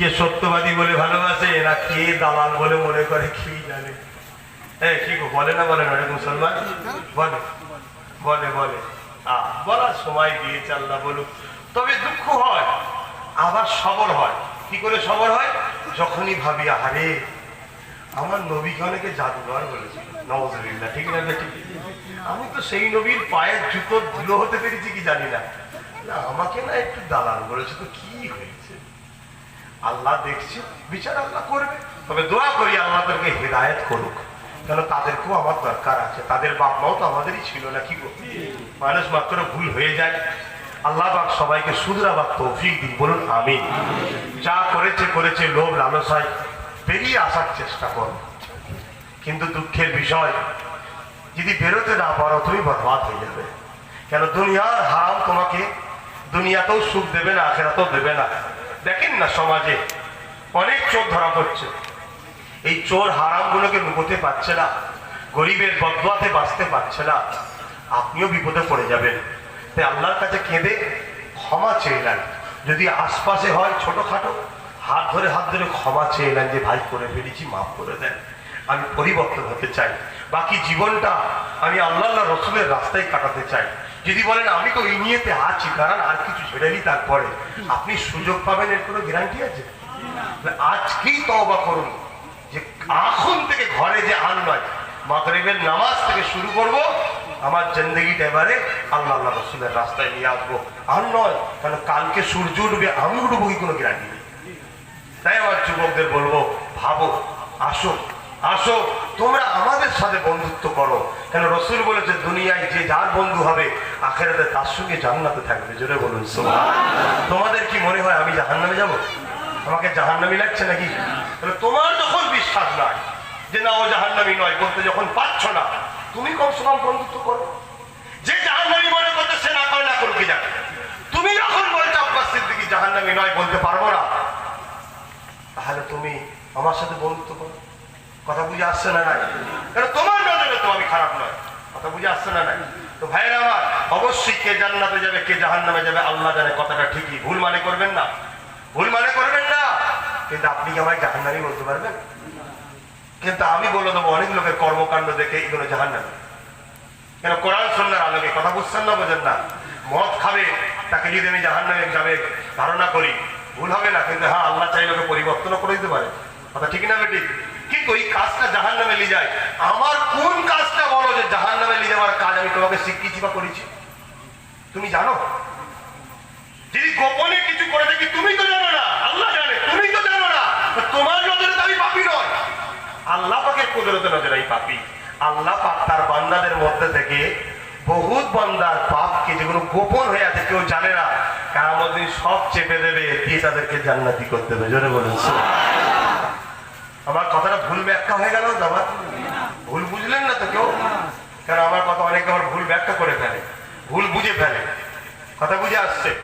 কে সত্যবাদী বলে ভালোবাসে না কে দালাল বলে মনে করে কি জানে। কি গো বলে না বলে না মুসলমান? বলে বলে বলে বলার সময় দিয়েছে আল্লাহ বলুক। তবে দুঃখ হয়, আবার সবর হয়। কি করে সবর হয়? যখনই ভাবি আরে আমার নবীকে অনেকে জাদুঘর বলেছিল, নওয়াজুবিল্লাহ, ঠিক না বেটি? আমি তো সেই নবীর পায়ের জুতো ধুলো হতে পেরেছি কি জানি না, আমাকে না একটু দালাল বলেছে, তো কি হয়েছে? আল্লাহ দেখছে, বিচার আল্লাহ করবে। তবে দোয়া করি আল্লাহ তাদেরকে হেদায়েত করুক, কেন তাদেরকেও আমার দরকার আছে। তাদের বাপ মাও তো আমাদেরই ছিল না, কি গো? মানুষ মাত্র ভুল হয়ে যায়। আল্লাহ পাক সবাইকে শুধরাবার তৌফিক দিন, বলুন আমিন। যা করেছে করেছে, লোভ লালসায় বেরিয়ে আসার চেষ্টা করো, কিন্তু দুঃখের বিষয় যদি বেরোতে না পারো তুমি বরবাদ হয়ে যাবে। কেন দুনিয়ার হারাম তোমাকে দুনিয়াতেও সুখ দেবে না, আখেরাতেও দেবে না। দেখেন না সমাজে অনেক চোর ধরা পড়ছে, এই চোর হারাম গুলোকে লুকোতে পারছে না, গরিবের বদুয়াতে বাঁচতে পারছে না, আপনিও বিপদে পড়ে যাবেন। তাই আল্লাহর কাছে কেঁদে ক্ষমা চেয়ে নেন। যদি আশপাশে হয় ছোটখাটো, হাত ধরে ক্ষমা চেয়ে নেন যে ভাই করে ফেলেছি, মাফ করে দেন, আমি পরিবর্তন হতে চাই, বাকি জীবনটা আমি আল্লাহ রসুলের রাস্তায় কাটাতে চাই। যদি বলেন আমি তো এই নিয়েতে আছি, কারণ আর কিছু ছেড়ে নি, তারপরে আপনি সুযোগ পাবেন এর কোনো গ্যারান্টি আছে? আজকেই তওবা করুন যে এখন থেকে ঘরে যে আন নয়, মাগরিবের নামাজ থেকে শুরু করব, আমার জিন্দেগিটা এবারে আল্লাহ রসুলের রাস্তায় নিয়ে আসবো, আর নয়। কারণ কালকে সূর্য উঠবে, আমি উঠবো, কি কোনো গ্যারান্টি নেই। তাই আমার যুবকদের বলবো, ভাবো, আসো আসো তোমরা আমাদের সাথে বন্ধুত্ব করো। কেন রসুল বলেছে দুনিয়ায় যে যার বন্ধু হবে আখিরাতে তার সঙ্গে জান্নাতে থাকবে। জোরে বলুন সুবহানাল্লাহ। তোমাদের কি মনে হয় আমি জাহান্নামে যাব? আমাকে জাহান্নামী লাগছে নাকি? তোমার যখন বিশ্বাস নাই যে না ও জাহান্নামী নয়, বলতে যখন পারছ না, তুমি কমসে কম বন্ধুত্ব করো। যে জাহান্নামী মনে করতে সে না করে না করুক, কি যাক। তুমি যখন বলছো আব্বাস সিদ্দিকী জাহান্নামী নয়, বলতে পারবো না, তাহলে তুমি আমার সাথে বন্ধুত্ব করো। কথা বুঝে আসছে না নাই? কারণ তোমার নজরে তো আমি খারাপ নয়। কথা বুঝে আসছে না নাই? তো ভাইয়েরা আমার, অবশ্যই কে জান্নাতে যাবে কে জাহান্নামে যাবে আল্লাহ জানে, কথাটা ঠিকই। ভুল মানে করবেন না, ভুল মানে করবেন না। কিন্তু আপনি কি আমায় জাহান্নামী বলতে পারবেন? কিন্তু আমি বলে দেবো অনেক লোকের কর্মকাণ্ড দেখে এগুলো জাহান্নামী। কেন? কোরআন সুন্নাহর আলোকে। কথা বুঝছেন না? বোঝেন না? মদ খাবে, তাকে যদি আমি জাহান্নামে যাবে ধারণা করি, ভুল হবে না। কিন্তু হ্যাঁ, আল্লাহ চাইলে ওকে পরিবর্তনও করে দিতে পারে। কথা ঠিক না বেটি? কিন্তু এই কাজটা জাহান্নামে নিয়ে যায়। আমার কোন কাজটা বলো যে জাহান্নামে নিয়ে যাওয়ার কাজ আমি তোমাকে শিখিয়েছি বা করেছি? তুমি জানো? যদি গোপনে কিছু করে থাকি তুমি তো জানো না, আল্লাহ জানে। তুমি তো জানো না, তোমার নজরে তো আমি পাপী নয়, আল্লাহ পাকের কুদরতে নজরে আমি পাপী। আল্লাহ পাক তার বান্দাদের মধ্যে থেকে বহুত বান্দার পাপকে যেগুলো গোপন হয়ে আছে কেউ জানে না, কিয়ামত দিন সব চেপে দেবে, দিয়ে তাদেরকে জান্নাতি করতে হবে। জোরে বলুন সুবহানাল্লাহ। আমার কথাটা ভুল ব্যাখ্যা হয়ে গেল? আমার ভুল বুঝলেন না তো কেউ? কারণ আমার কথা অনেকে আবার ভুল ব্যাখ্যা করে ফেলে, ভুল বুঝে ফেলে। কথা বুঝে আসছে?